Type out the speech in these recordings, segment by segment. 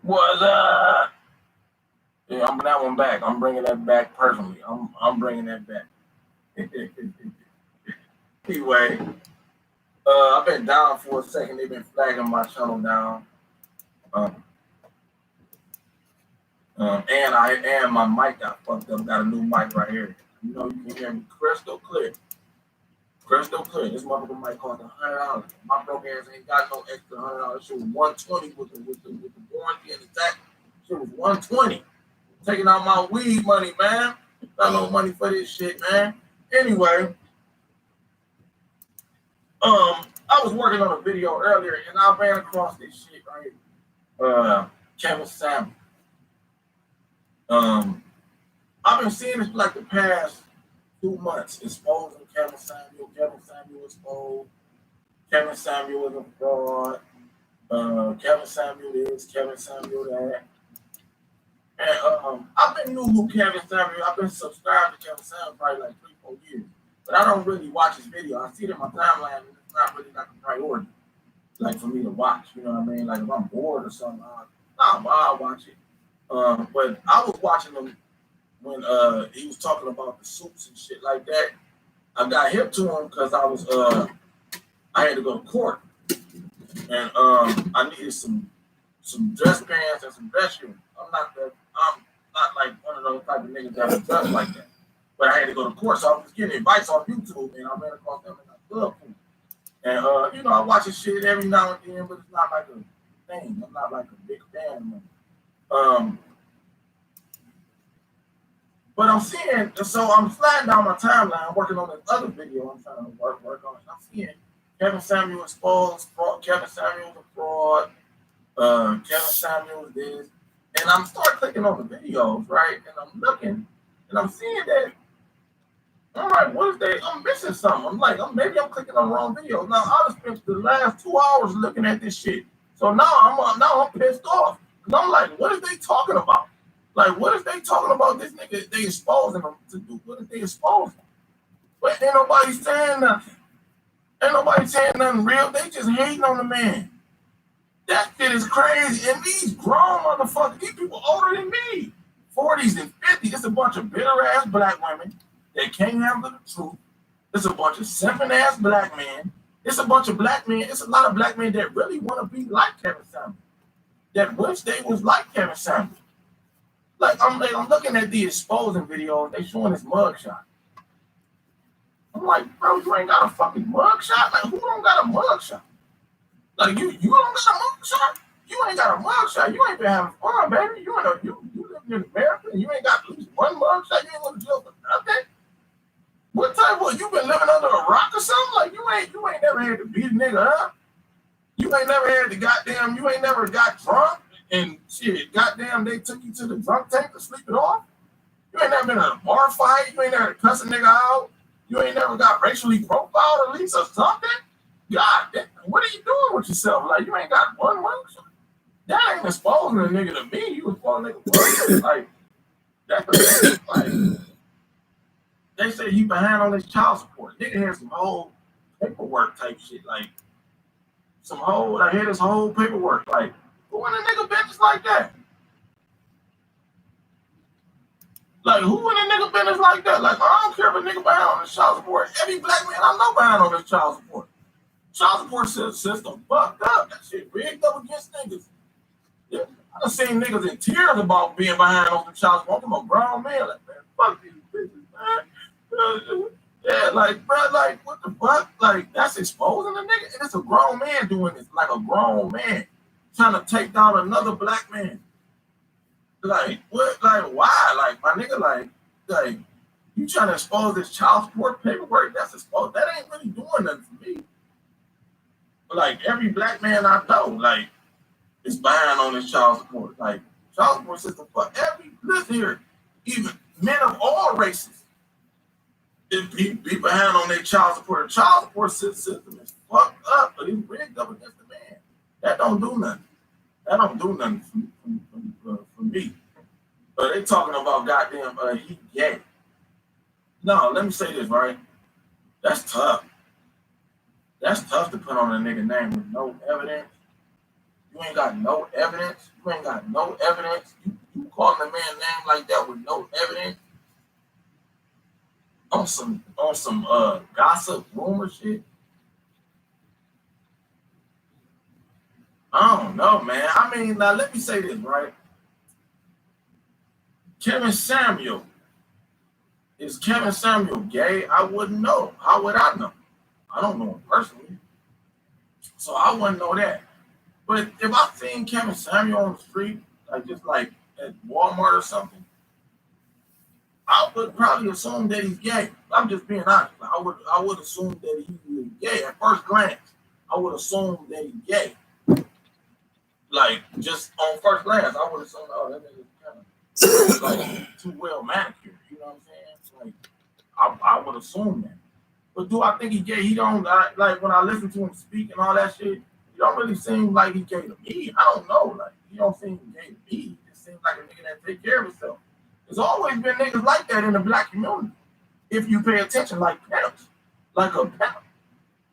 What's up? Yeah, I'm that one back. I'm bringing that back personally. I'm bringing that back. Anyway, I've been down for a second. They've been flagging my channel down. And my mic got fucked up. Got a new mic right here. You know, you can hear me crystal clear. Crystal clear. This motherfucker mic cost $100. My broke ass ain't got no extra $100. Shit was $120 with the warranty and the tax. Shit was $120. Taking out my weed money, man. Got no money for this shit, man. Anyway, I was working on a video earlier and I ran across this shit right here. Kevin Samuel. I've been seeing this for like the past 2 months, exposing Kevin Samuel. Kevin Samuel exposed. Kevin Samuel is a fraud. Kevin Samuel this, Kevin Samuel that. And I've been new to Kevin Samuel. I've been subscribed to Kevin Samuel probably like 3-4 years. But I don't really watch his video. I see it in my timeline and it's not really like a priority. Like for me to watch, you know what I mean? Like if I'm bored or something, I'll watch it. But I was watching him when he was talking about the suits and shit like that. I got hip to him because I had to go to court. And I needed some dress pants and some dress shoes. I'm not like one of those type of niggas that would dress like that. But I had to go to court, so I was just getting advice on YouTube, and I ran across them and I love them. And you know, I watch his shit every now and then, but it's not like a thing. I'm not like a big fan of him. But I'm seeing, so I'm sliding down my timeline, working on this other video I'm trying to work on. I'm seeing Kevin Samuel exposed, Kevin Samuel a fraud, Kevin Samuel this. And I'm start clicking on the videos, right? And I'm looking, and I'm seeing that, I'm like, I'm missing something. I'm like, maybe I'm clicking on the wrong video. Now, I just spent the last 2 hours looking at this shit. So now I'm pissed off. Because I'm like, what is they talking about? Like, what is they talking about this nigga? They exposing him to do. What is they exposing? But ain't nobody saying nothing. Ain't nobody saying nothing real. They just hating on the man. That shit is crazy. And these grown motherfuckers, these people older than me, 40s and 50s, it's a bunch of bitter-ass black women that can't handle the truth. It's a bunch of simping-ass black men. It's a bunch of black men. It's a lot of black men that really want to be like Kevin Samuel, that wish they was like Kevin Samuel. Like, I'm looking at the exposing videos, they showing his mugshot. I'm like, bro, you ain't got a fucking mugshot? Like, who don't got a mugshot? Like, you don't got a mugshot? You ain't got a mugshot. You ain't been having fun, baby. You living in America and you ain't got at least one mugshot. You ain't going to jail for nothing. What type of, you been living under a rock or something? Like, you ain't never had to beat a nigga up. You ain't never had to you ain't never got drunk and shit, goddamn, they took you to the drunk tank to sleep it off. You ain't never been in a bar fight. You ain't never cussed a nigga out. You ain't never got racially profiled at least or something. God damn, what are you doing with yourself? Like, you ain't got one mugshot. That ain't exposing a nigga to me. You exposing a nigga. Like, that's the thing. Like, they say he behind on his child support. Nigga had some whole paperwork type shit. Like, I had this whole paperwork. Like, who in a nigga business like that? Like, who in a nigga business like that? Like, I don't care if a nigga behind on his child support. Every black man I know behind on his child support. Child support system fucked up. That shit rigged up against niggas. Yeah. I done seen niggas in tears about being behind on the child support. I'm a grown man. Like, man, fuck these bitches, man. Yeah, like, bro, like, what the fuck? Like, that's exposing a nigga. And it's a grown man doing this. Like, a grown man trying to take down another black man. Like, what? Like, why? Like, my nigga, like, you trying to expose this child support paperwork? That's exposed. That ain't really doing nothing for me. But, like, every black man I know, like, is behind on his child support. Like, child support system for listen here, even men of all races, be behind on their child support. The child support system is fucked up, but it's rigged up against the man. That don't do nothing. That don't do nothing for me. But they talking about goddamn he gay. No, let me say this, right? That's tough. That's tough to put on a nigga name with no evidence. You ain't got no evidence. You ain't got no evidence. You calling a man name like that with no evidence on some gossip rumor shit. I don't know, man. I mean, now let me say this, right? Kevin Samuel. Is Kevin Samuel gay? I wouldn't know. How would I know? I don't know him personally. So I wouldn't know that. But if I seen Kevin Samuel on the street, just like at Walmart or something, I would probably assume that he's gay. I'm just being honest. I would assume that he's gay. At first glance, I would assume that he's gay. Like, just on first glance, I would assume, oh, that nigga's kind of too well manicured. You know what I'm saying? Like, I would assume that. But do I think he's gay? He don't, like, when I listen to him speak and all that shit, he don't really seem like he's gay to me. I don't know. Like, he don't seem gay to me. He just seems like a nigga that take care of himself. There's always been niggas like that in the black community. If you pay attention, like pimps. Like a pimp.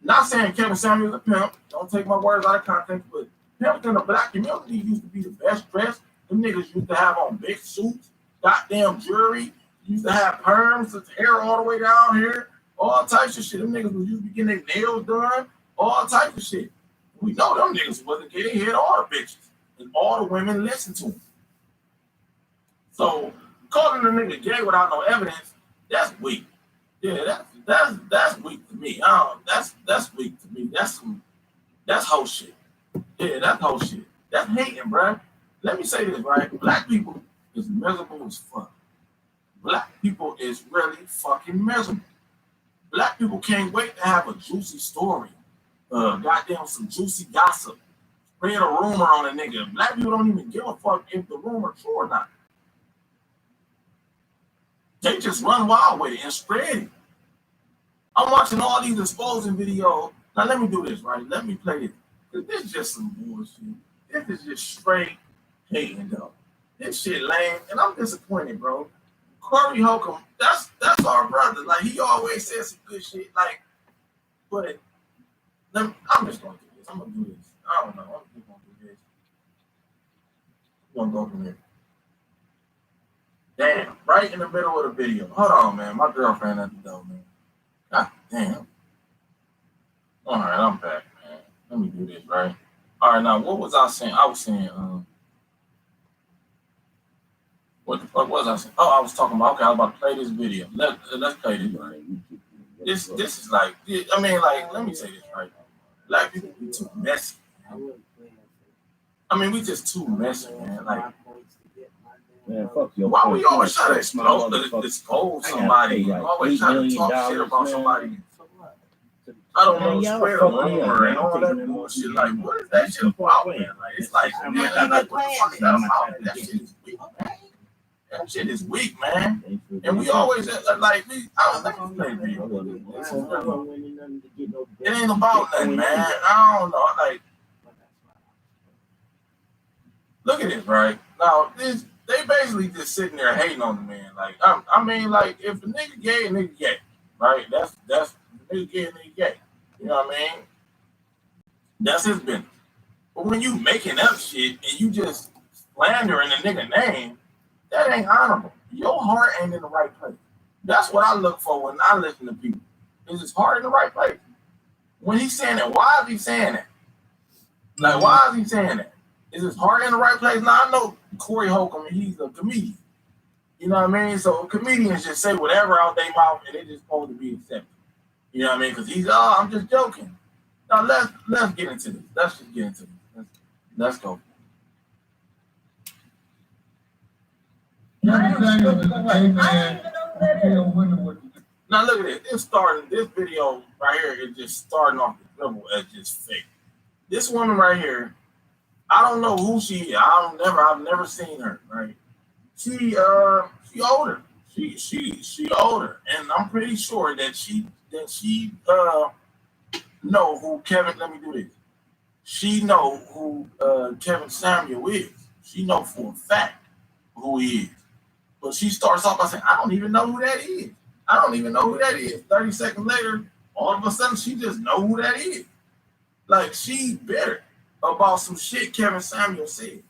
Not saying Kevin Samuel's a pimp. Don't take my words out of context, but pimps in the black community used to be the best dressed. Them niggas used to have on big suits, goddamn jewelry, used to have perms, with hair all the way down here, all types of shit. Them niggas was used to be getting their nails done, all types of shit. We know them niggas wasn't getting hit all the bitches. And all the women listened to them. So calling a nigga gay without no evidence, that's weak. Yeah, that's weak to me. That's weak to me. That's whole shit. Yeah, that's whole shit. That's hating, bro. Let me say this, right? Black people is miserable as fuck. Black people is really fucking miserable. Black people can't wait to have a juicy story. Goddamn some juicy gossip. Spread a rumor on a nigga. Black people don't even give a fuck if the rumor true or not. They just run wild with it and spread it. I'm watching all these exposing videos. Now let me do this, right? Let me play this. Because this is just some bullshit. This is just straight hating, though. This shit lame, and I'm disappointed, bro. Corey Holcomb, that's our brother. Like, he always says some good shit. Like, but I'm just gonna do this. I'm gonna do this. I don't know. I'm just gonna do this. I'm gonna go from here. Damn, right in the middle of the video. Hold on, man. My girlfriend at the door, man. God damn. All right, I'm back, man. Let me do this, right? All right, now, what was I saying? I was saying, what the fuck was I saying? Oh, I was talking about, okay, I was about to play this video. Let's play this, right? This is like, I mean, like, let me say this, right? Black people be too messy, man. I mean, we just too messy, man. Like, man, fuck your why we always try to expose somebody? We always try to talk shit about somebody. I don't know, spread a rumor and all that bullshit. Like, what is that shit about, man? Like, it's like, man, like, what the fuck is that about? That shit is weak, man. That shit is weak, man. And we always, like, I don't think we play video. It ain't about nothing, man. I don't know. Like, look at this, right? Now, they basically just sitting there hating on the man. Like, I mean, like, if a nigga gay, right? That's the nigga gay. You know what I mean? That's his business. But when you making up shit and you just slandering a nigga name, that ain't honorable. Your heart ain't in the right place. That's what I look for when I listen to people. Is his heart in the right place? When he's saying that, why is he saying that? Like, why is he saying that? Is his heart in the right place? Now, I know Corey Holcomb, he's a comedian. You know what I mean? So comedians just say whatever out their mouth and it's just supposed to be accepted. You know what I mean? Because I'm just joking. Now, let's get into this. Let's just get into this. Let's go. Now, look at this. This video right here is just starting off the dribble as just fake. This woman right here, I don't know who she is. I've never seen her, right? She older. She older. And I'm pretty sure that she know who Kevin, let me do this. She know who Kevin Samuel is. She know for a fact who he is. But she starts off by saying, I don't even know who that is. 30 seconds later, all of a sudden, she just know who that is. Like, she bitter about some shit Kevin Samuel said.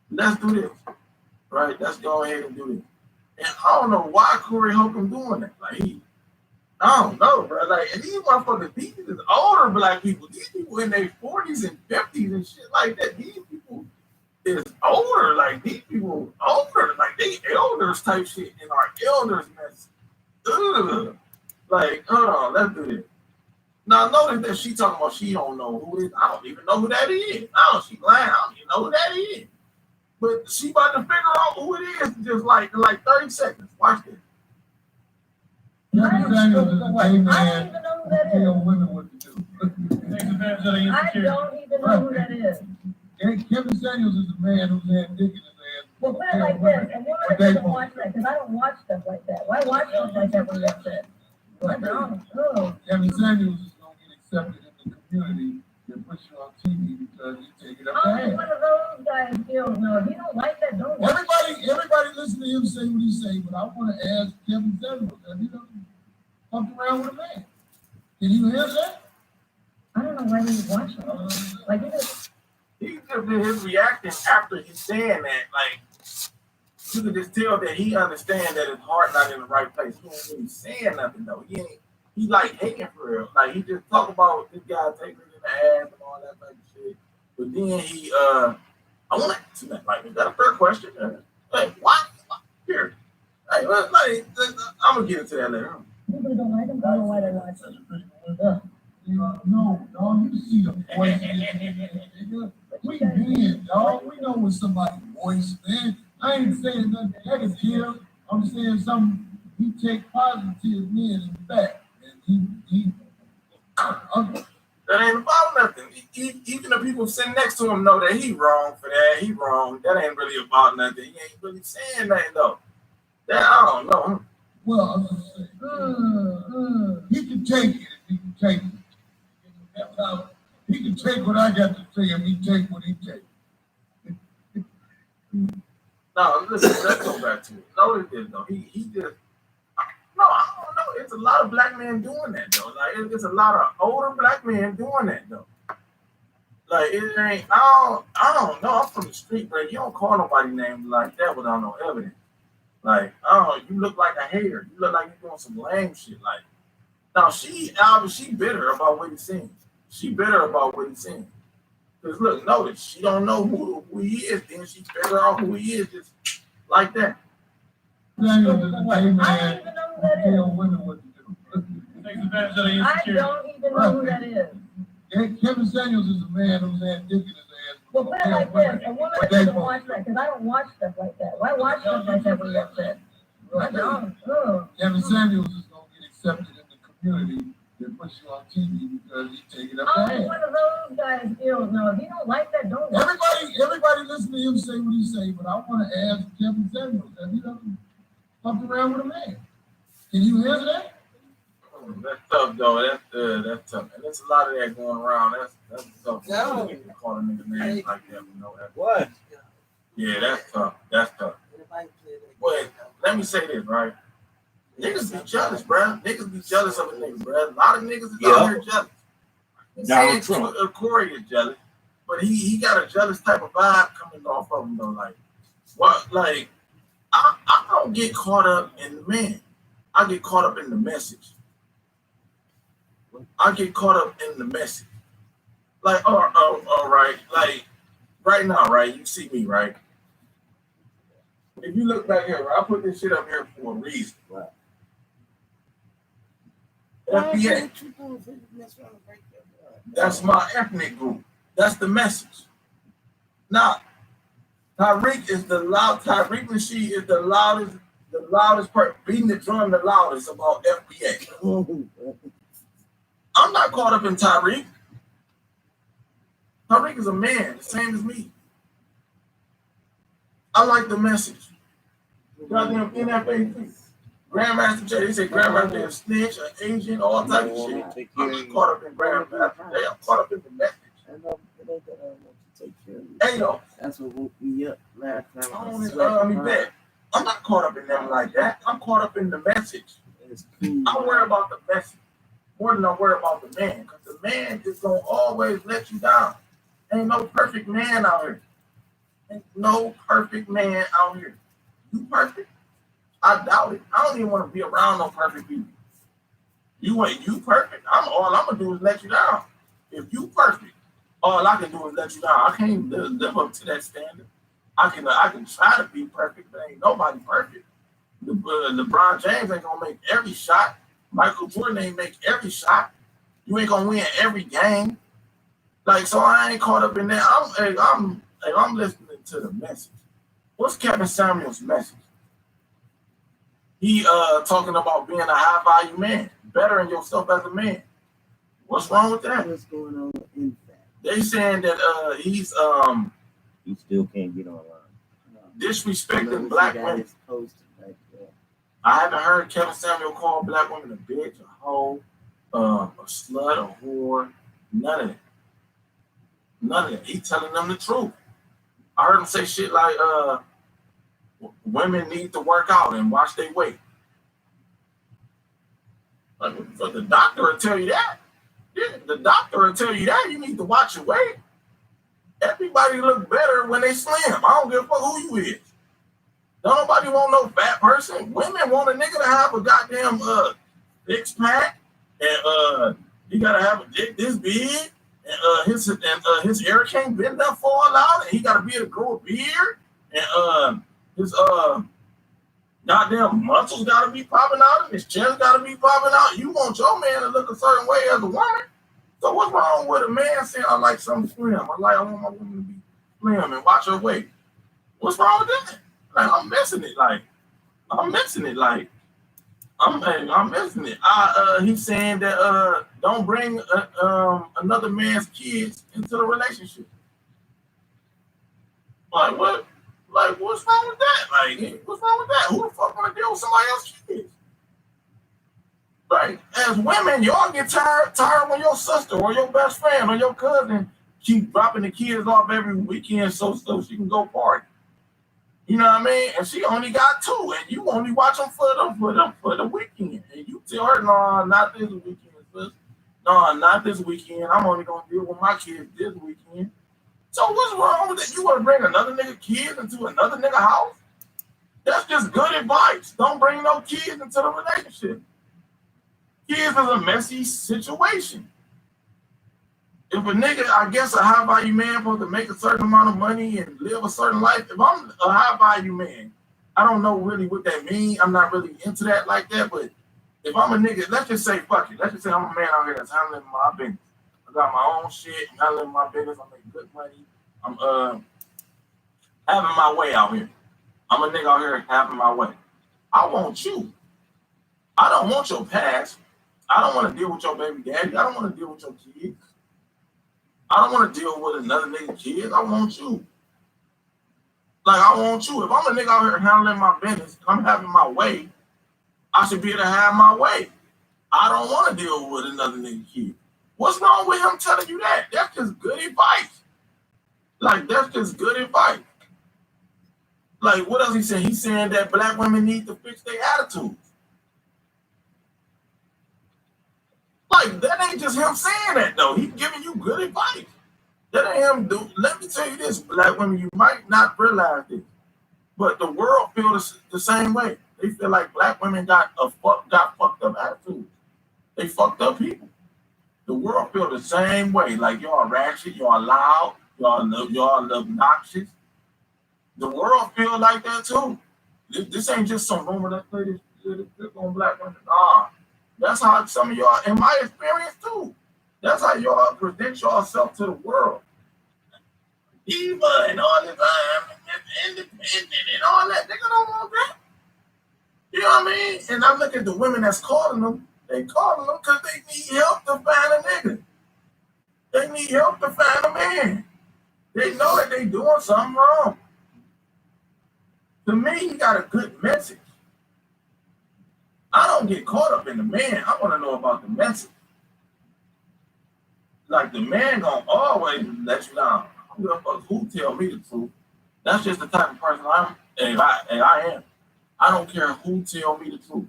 Let's do this. Right? Let's go ahead and do this. And I don't know why Corey Holcomb doing that. Like, I don't know, bro. Like, and these motherfuckers, these is older black people. These people in their 40s and 50s and shit like that. These people is older. Like, these people older. Like, they elders type shit in our elders mess. Ugh. Like, hold on, let's do this. Now, notice that she talking about she don't know who it is. I don't even know who that is. No, she lying. I don't even know who that is. But she about to figure out who it is just like in like 30 seconds. Watch this. Kevin Samuels is a gay man who tell women what to do. I don't even know who that is. Kevin Samuels is a man who's had dick in his ass. Well, put it like this. And women doesn't watch that because I don't watch stuff like that. Why watch stuff like that when you're upset? Kevin Samuels is going to get accepted in the community and put you on TV because you take it up. Only one of those guys feels no. If you don't like that, don't watch. Everybody listen to him say what he say, but I want to ask Kevin Samuels, have you ever fucked around with a man? Can you hear that? I don't know why he watch it. Like he just did his reaction after he's saying that, like you could just tell that he understands that his heart not in the right place. He ain't really saying nothing though. He like hating for real. Like he just talk about this guy taking it in the ass and all that type of shit. But then he I want to ask him that. Like, is that a fair question? Like, what? Here. Like, I'm gonna get into that later. People don't like him. I don't know why they watch it. No, you see the voice. We men, dog. We know when somebody's voice, man. I ain't saying nothing negative. I'm saying something. He take positive men in the back, and he that ain't about nothing. Even the people sitting next to him know that he wrong for that. He wrong. That ain't really about nothing. He ain't really saying nothing though. That I don't know. Well, I'm just saying, he can take it if he can take it. He can take what I got to say, and he take what he take. No, listen, let's go back to it. No, it didn't though. He just no, I don't know. It's a lot of black men doing that though. Like it's a lot of older black men doing that though. Like it ain't. I don't know. I'm from the street, bro. You don't call nobody names like that without no evidence. Like, you look like a hater. You look like you're doing some lame shit. Like, now she bitter about what he's saying. She bitter about what he's saying. Because look, notice she don't know who he is. Then she figure out who he is just like that. Samuels is a gay man. I don't even know who that is. Tell women what to do. I don't even know who that is. Kevin Samuels is a man who's had dick in his ass. Well, put it like this. A woman doesn't watch that because I don't watch stuff like that. Why watch stuff like that when you're upset? Kevin Samuels is going to get accepted in the community and put you on TV because he take it up. Only one of those guys feels no. If you don't like that, don't watch. Everybody listen to him say what he say, but I want to ask Kevin Samuels, have you ever fucked around with a man? Can you answer that? That's tough, though. That's tough. And there's a lot of that going around. That's tough. No. You can call a nigga names like that with no evidence. What? Yeah, that's tough. That's tough. But let me say this, right? Niggas be jealous, bro. Niggas be jealous of a nigga, bro. A lot of niggas is out here jealous. Donald Trump. Corey is jealous, but he got a jealous type of vibe coming off of him, though. Like, what? Like, I don't get caught up in the man. I get caught up in the message. I get caught up in the message. Like, all right. Like, right now, right? You see me, right? If you look back here, right, I put this shit up here for a reason. Right. FBA. That's my ethnic group. That's the message. Now, Tariq Nasheed is the loudest person, beating the drum the loudest about FBA. I'm not caught up in Tariq. Tariq is a man, the same as me. I like the message. Goddamn NFA, Grandmaster J. They say Grandmaster J a snitch, an agent, all type of shit. I'm not caught up in Grandmaster J. I'm caught up in the message. I know it ain't that I want to take care of you. Hey, yo. That's what woke me up last time. I'm not caught up in them like that. I'm caught up in the message. It's cool. I worry about the message more than I worry about the man. Because the man is going to always let you down. Ain't no perfect man out here. Ain't no perfect man out here. You perfect? I doubt it. I don't even want to be around no perfect people. You ain't you perfect. All I'm gonna do is let you down. If you perfect, all I can do is let you down. I can't live up to that standard. I can try to be perfect, but ain't nobody perfect. LeBron James ain't gonna make every shot. Michael Jordan ain't make every shot. You ain't gonna win every game. Like, so I ain't caught up in that. I'm listening to the message. What's Kevin Samuel's message? He talking about being a high value man, bettering yourself as a man. What's wrong with that? What's going on in that? They saying that he's You still can't get online. disrespecting black women. I haven't heard Kevin Samuel call black women a bitch, a hoe, a slut, a whore, none of that. None of that. He's telling them the truth. I heard him say shit like, women need to work out and watch their weight. But the doctor will tell you that. Yeah, the doctor will tell you that. You need to watch your weight. Everybody look better when they slim. I don't give a fuck who you is. Don't nobody want no fat person. Women want a nigga to have a goddamn six pack, and he gotta have a dick this big, and his hair can't bend up, fall out, and he gotta be able to grow a beard, and his goddamn muscles gotta be popping out, and his chest gotta be popping out. You want your man to look a certain way as a woman. So what's wrong with a man saying I like something slim? I want my woman to be slim and watch her weight. What's wrong with that? Like, I'm missing it. I'm missing it. He's saying that don't bring another man's kids into the relationship. Like what? Like what's wrong with that? Like what's wrong with that? Who the fuck want to deal with somebody else's kids? Right? As women, y'all get tired when your sister or your best friend or your cousin keep dropping the kids off every weekend so she can go party. You know what I mean? And she only got two, and you only watch them for the weekend. And you tell her, no, not this weekend, sis. No, not this weekend. I'm only gonna deal with my kids this weekend. So what's wrong with that? You want to bring another nigga kids into another nigga house? That's just good advice. Don't bring no kids into the relationship. Kids is a messy situation. If a nigga, I guess a high value man supposed to make a certain amount of money and live a certain life. If I'm a high value man, I don't know really what that means. I'm not really into that like that. But if I'm a nigga, let's just say fuck it. Let's just say I'm a man out here that's handling my business. I got my own shit, I'm handling my business. I make good money. I'm having my way out here. I'm a nigga out here having my way. I want you. I don't want your past. I don't want to deal with your baby daddy. I don't want to deal with your kids. I don't want to deal with another nigga kids. I want you. Like, I want you. If I'm a nigga out here handling my business and I'm having my way, I should be able to have my way. I don't want to deal with another nigga kid. What's wrong with him telling you that? That's just good advice. Like, that's just good advice. Like, what else he saying? He's saying that black women need to fix their attitudes. Like, that ain't just him saying that, though. He's giving you good advice. That ain't him. Let me tell you this, black women, you might not realize this, but the world feels the same way. They feel like black women got fucked up attitudes. They fucked up people. The world feel the same way. Like, y'all ratchet, y'all loud, y'all obnoxious. The world feel like that, too. This ain't just some rumor that play this on black women. Nah. That's how some of y'all, in my experience too, that's how y'all present yourself to the world. Diva and all this, independent and all that. Nigga don't want that. You know what I mean? And I look at the women that's calling them. They calling them because they need help to find a nigga. They need help to find a man. They know that they doing something wrong. To me, he got a good message. I don't get caught up in the man. I want to know about the message. Like, the man gonna always let you down. I don't give a fuck who tell me the truth. That's just the type of person I am. I don't care who tell me the truth.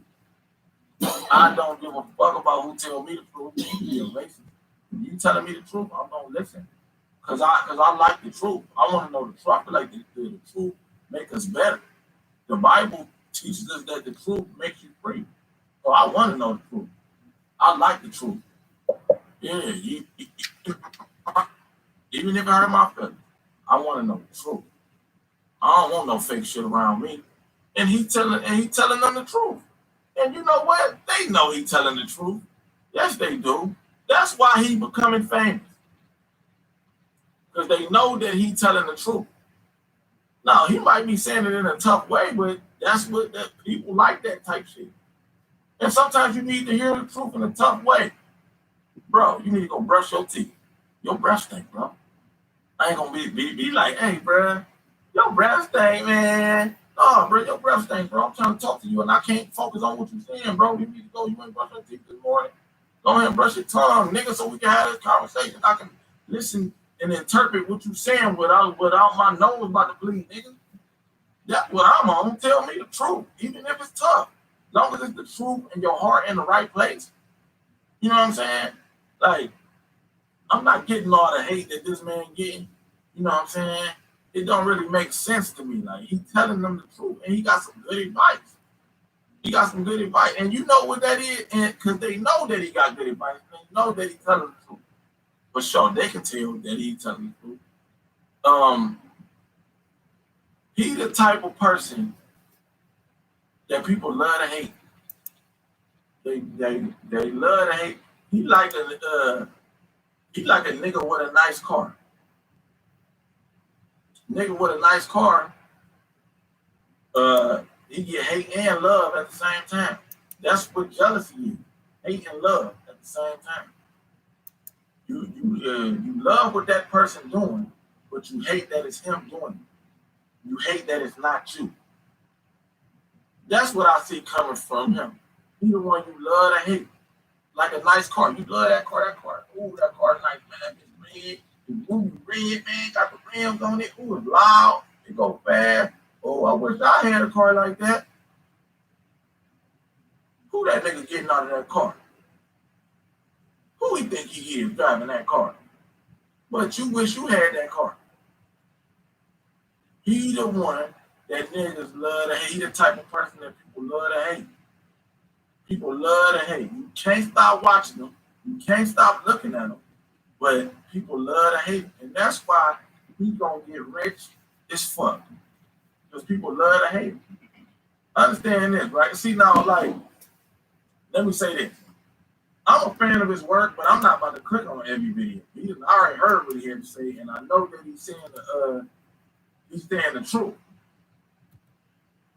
I don't give a fuck about who tell me the truth. You be a racist. If you telling me the truth, I'm gonna listen. Cause I like the truth. I want to know the truth. I feel like the truth make us better. The Bible teaches us that the truth makes you free. So I want to know the truth. I like the truth. Yeah, even if I hurt my feelings, I want to know the truth. I don't want no fake shit around me. And he telling them the truth. And you know what? They know he telling the truth. Yes, they do. That's why he becoming famous. Because they know that he telling the truth. Now, he might be saying it in a tough way, but that's what people like that type shit. And sometimes you need to hear the truth in a tough way. Bro, you need to go brush your teeth. Your breath stink, bro. I ain't gonna be like, hey, bro, your breath stink, man. Oh, bro, your breath stink, bro. I'm trying to talk to you and I can't focus on what you're saying, bro. You need to go. You ain't brush your teeth this morning. Go ahead and brush your tongue, nigga, so we can have this conversation. I can listen and interpret what you're saying without my nose about to bleed, nigga. That's what I'm on. Tell me the truth, even if it's tough. As long as it's the truth and your heart in the right place. You know what I'm saying? Like, I'm not getting all the hate that this man getting. You know what I'm saying? It don't really make sense to me. Like, he's telling them the truth, and he got some good advice. He got some good advice, and you know what that is, and because they know that he got good advice, they know that he's telling the truth. For sure, they can tell that he's telling the truth. He the type of person that people love to hate. They love to hate. He like a nigga with a nice car. Nigga with a nice car, he get hate and love at the same time. That's what jealousy is. Hate and love at the same time. You love what that person doing, but you hate that it's him doing it. You hate that it's not you. That's what I see coming from him. He the one you love to hate. Like a nice car. You love that car. Ooh, that car nice, man. It's red. The roof red, man. Got the rims on it. Ooh, it's loud. It go fast. Oh, I wish I had a car like that. Who that nigga getting out of that car? Who he think he is driving that car? But you wish you had that car. He the one that niggas love to hate. He the type of person that people love to hate. People love to hate. You can't stop watching them. You can't stop looking at them. But people love to hate. And that's why he's going to get rich as fuck. Because people love to hate. Understand this, right? See, now, like, let me say this. I'm a fan of his work, but I'm not about to click on every video. I already heard what he had to say, and I know that he's saying the truth.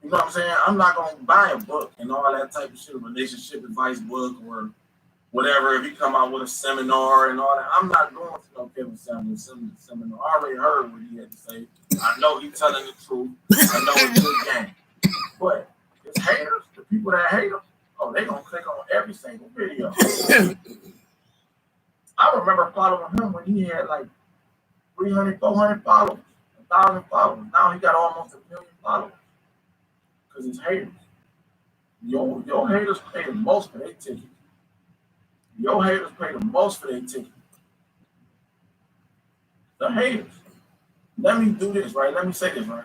You know what I'm saying? I'm not gonna buy a book and all that type of shit, a relationship advice book or whatever. If he come out with a seminar and all that, I'm not going to no Kevin Samuel seminar. I already heard what he had to say. I know he's telling the truth. I know it's good game. But his haters, the people that hate him, oh, they gonna click on every single video. I remember following him when he had like 300, 400 followers, 1,000 followers. Now he got almost 1 million followers. Because his haters. Your haters pay the most for their ticket. Your haters pay the most for their ticket. The haters. Let me do this, right? Let me say this, right?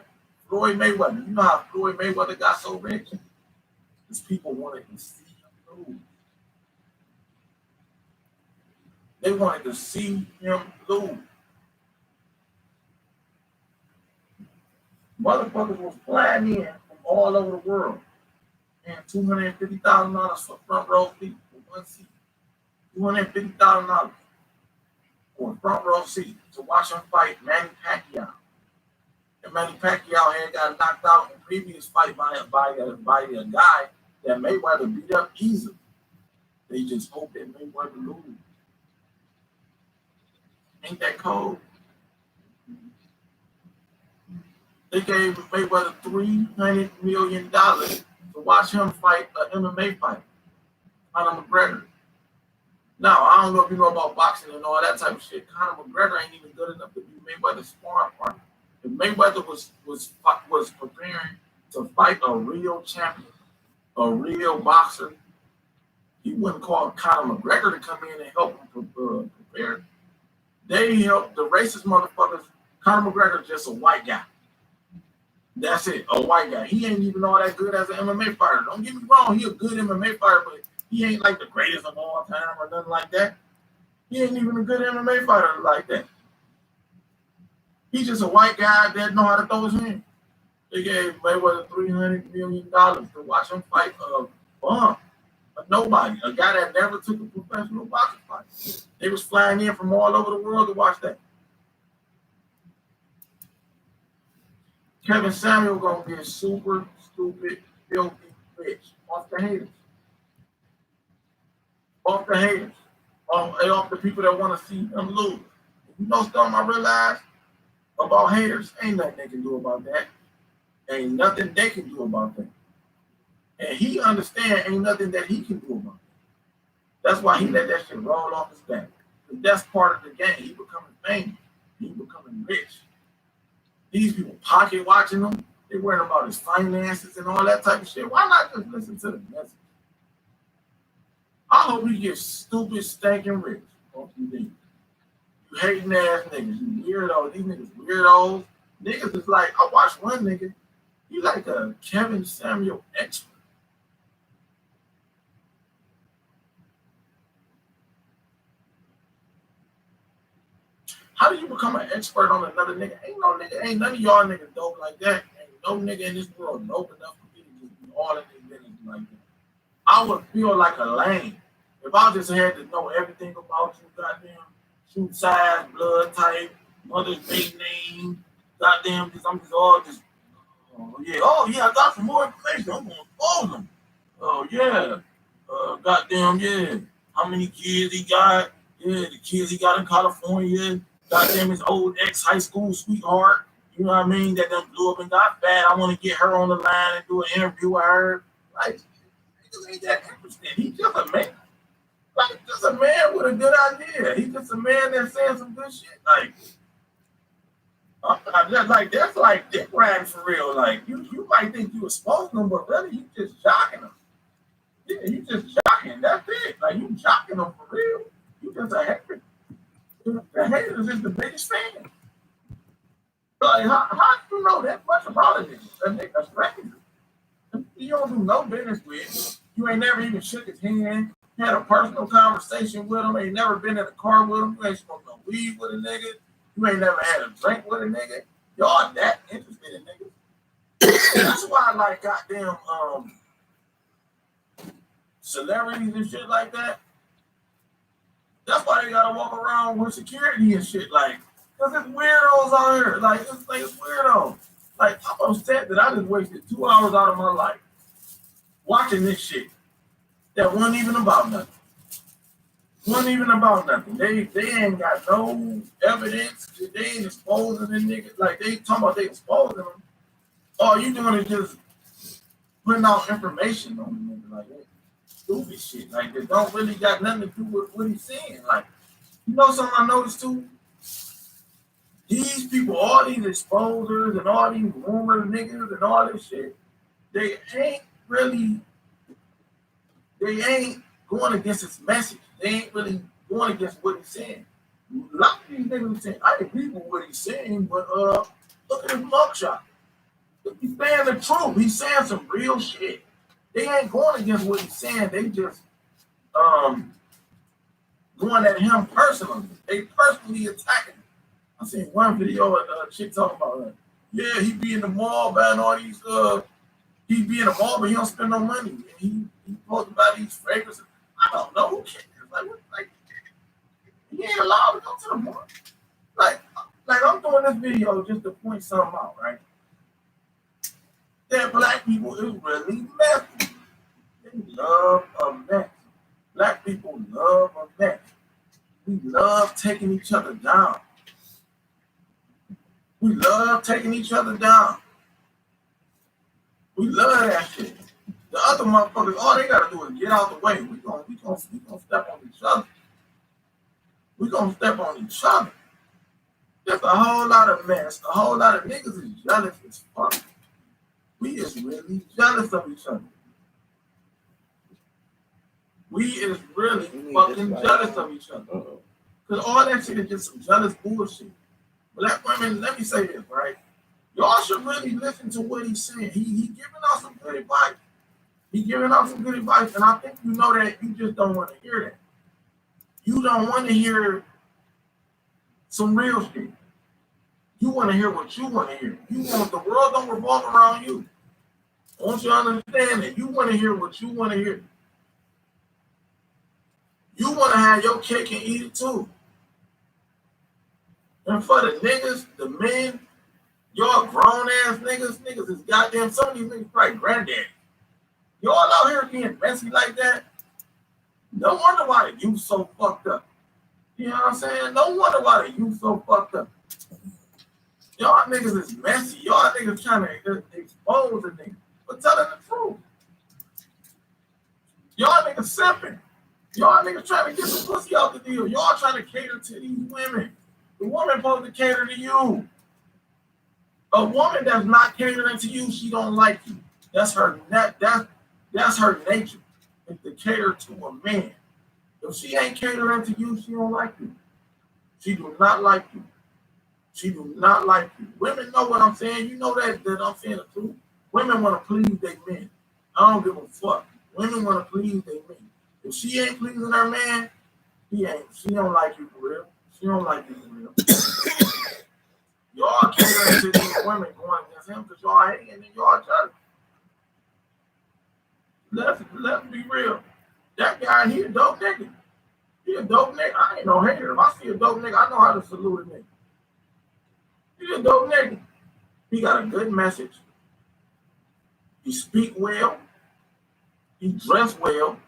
Floyd Mayweather. You know how Floyd Mayweather got so rich? Because people wanted to see him lose. They wanted to see him lose. Motherfuckers was flying in from all over the world. And $250,000 for front row seat for one seat. $250,000 for a front row seat to watch him fight Manny Pacquiao. And Manny Pacquiao had got knocked out in the previous fight by a guy that Mayweather beat up easily. They just hope that Mayweather lose. Ain't that cold? They gave Mayweather $300 million to watch him fight an MMA fight. Conor McGregor. Now, I don't know if you know about boxing and all that type of shit. Conor McGregor ain't even good enough to be Mayweather's sparring partner. If Mayweather was preparing to fight a real champion, a real boxer, he wouldn't call Conor McGregor to come in and help him prepare. They help the racist motherfuckers. Conor McGregor just a white guy. That's it, a white guy. He ain't even all that good as an MMA fighter. Don't get me wrong, he a good MMA fighter, but he ain't like the greatest of all time or nothing like that. He ain't even a good MMA fighter like that. He's just a white guy that know how to throw his hand. They gave Mayweather $300 million to watch him fight a bum, a nobody, a guy that never took a professional boxing fight. They was flying in from all over the world to watch that. Kevin Samuel gonna get super stupid, filthy rich off the haters. Off the haters. Off the people that want to see him lose. You know something I realized about haters? Ain't nothing they can do about that. Ain't nothing they can do about that. And he understand ain't nothing that he can do about it. That's why he let that shit roll off his back. That's part of the game. He becoming famous. He becoming rich. These people pocket watching him. They worrying about his finances and all that type of shit. Why not just listen to the message? I hope he gets stupid, stinking rich off you niggas. You hating ass niggas. You weirdos. These niggas weirdos. Niggas is like, I watched one nigga. He like a Kevin Samuel expert. How do you become an expert on another nigga? Ain't none of y'all niggas dope like that. Ain't no nigga in this world dope enough for me to just be all in this business like that. I would feel like a lame if I just had to know everything about you, goddamn shoe size, blood type, mother's maiden name, goddamn this. I'm just all just, oh yeah, I got some more information. I'm gonna expose them. Oh yeah, goddamn yeah. How many kids he got? Yeah, the kids he got in California. Goddamn his old ex-high school sweetheart. You know what I mean? That done blew up and got fat. I want to get her on the line and do an interview with her. Like, niggas ain't that interesting. He's just a man. Like, just a man with a good idea. He's just a man that's saying some good shit. Like, that's like dick riding for real. Like, you might think you exposing them, but really you just jocking them. Yeah, you just jocking. That's it. Like, you jocking them for real. You just a hater. The haters is the biggest fan. Like, how do you know that much about a nigga? A nigga stranger. You don't do no business with. You ain't never even shook his hand, had a personal conversation with him, ain't never been in a car with him, you ain't smoked no weed with a nigga, you ain't never had a drink with a nigga. Y'all that interested in niggas. That's why I like goddamn celebrities and shit like that. That's why they gotta walk around with security and shit, like, cause it's weirdos out here. Like, it's weirdo. Like, I'm upset that I just wasted 2 hours out of my life watching this shit that wasn't even about nothing. Wasn't even about nothing. They ain't got no evidence. They ain't exposing the niggas. Like, they talking about they exposing them. All you doing is just putting out information on the nigga. Like, that stupid shit. Like, they don't really got nothing to do with what he's saying. Like, you know something I noticed too? These people, all these exposers and all these rumor niggas and all this shit, they ain't going against his message. They ain't really going against what he's saying. A lot of these niggas are saying, I agree with what he's saying, but look at his mugshot. He's saying the truth. He's saying some real shit. They ain't going against what he's saying. They just going at him personally. They personally attacking him. I seen one video of a chick talking about, yeah, he be in the mall buying all these, he be in the mall, but he don't spend no money. And he supposed to buy these fragrances. I don't know who cares. Like, he ain't allowed to go to the mall. Like I'm doing this video just to point something out, right? That black people is really messy. They love a mess. Black people love a mess. We love taking each other down. We love taking each other down. We love that shit. The other motherfuckers, all they gotta do is get out the way. We gonna step on each other. We gonna step on each other. There's a whole lot of mess. A whole lot of niggas is jealous as fuck. We is really jealous of each other. We is really fucking jealous of each other. Because all that shit is just some jealous bullshit. Black women, let me say this, right? Y'all should really listen to what he's saying. He giving out some good advice. He giving out some good advice, and I think you know that you just don't want to hear that. You don't want to hear some real shit. You want to hear what you want to hear. You want the world don't revolve around you. I want you to understand that you want to hear what you want to hear. You want to have your cake and eat it too. And for the niggas, the men, y'all grown ass niggas is goddamn, some of these niggas probably granddaddy. Y'all out here being messy like that. No wonder why the youth so fucked up. You know what I'm saying? No wonder why the youth so fucked up. Y'all niggas is messy. Y'all niggas trying to expose a nigga, but telling the truth. Y'all niggas simping. Y'all niggas trying to get some pussy out the deal. Y'all trying to cater to these women. The woman supposed to cater to you. A woman that's not catering to you, she don't like you. That's her that's her nature. Is to cater to a man. If she ain't catering to you, she don't like you. She do not like you. She do not like you. Women know what I'm saying. You know that I'm saying the truth. Women want to please their men. I don't give a fuck. Women want to please their men. If she ain't pleasing her man, she don't like you for real. She don't like you for real. Y'all catering to these women going against him because y'all hating and y'all jealous. Let's be real. That guy, he a dope nigga. He a dope nigga. I ain't no hater. If I see a dope nigga, I know how to salute a nigga. He a dope nigga. He got a good message. He speak well. He dress well.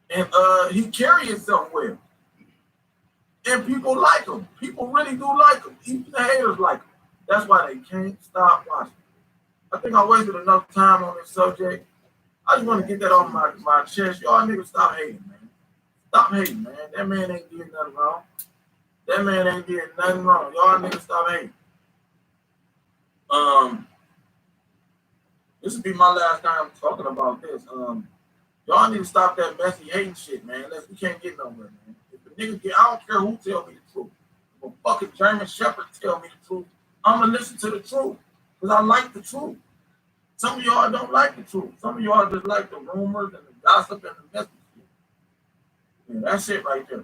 And he carry himself well. And people like him. People really do like him. Even the haters like him. That's why they can't stop watching. I think I wasted enough time on this subject. I just want to get that off my chest. Y'all niggas stop hating, man. Stop hating, man. That man ain't did nothing wrong. That man ain't did nothing wrong. Y'all niggas stop hating. This will be my last time talking about this. Y'all need to stop that messy hating shit, man. We can't get nowhere, man. If the nigga get, I don't care who tell me the truth. If a fucking German Shepherd tell me the truth, I'm gonna listen to the truth because I like the truth. Some of y'all don't like the truth. Some of y'all just like the rumors and the gossip and the messy shit. Yeah, that's it right there.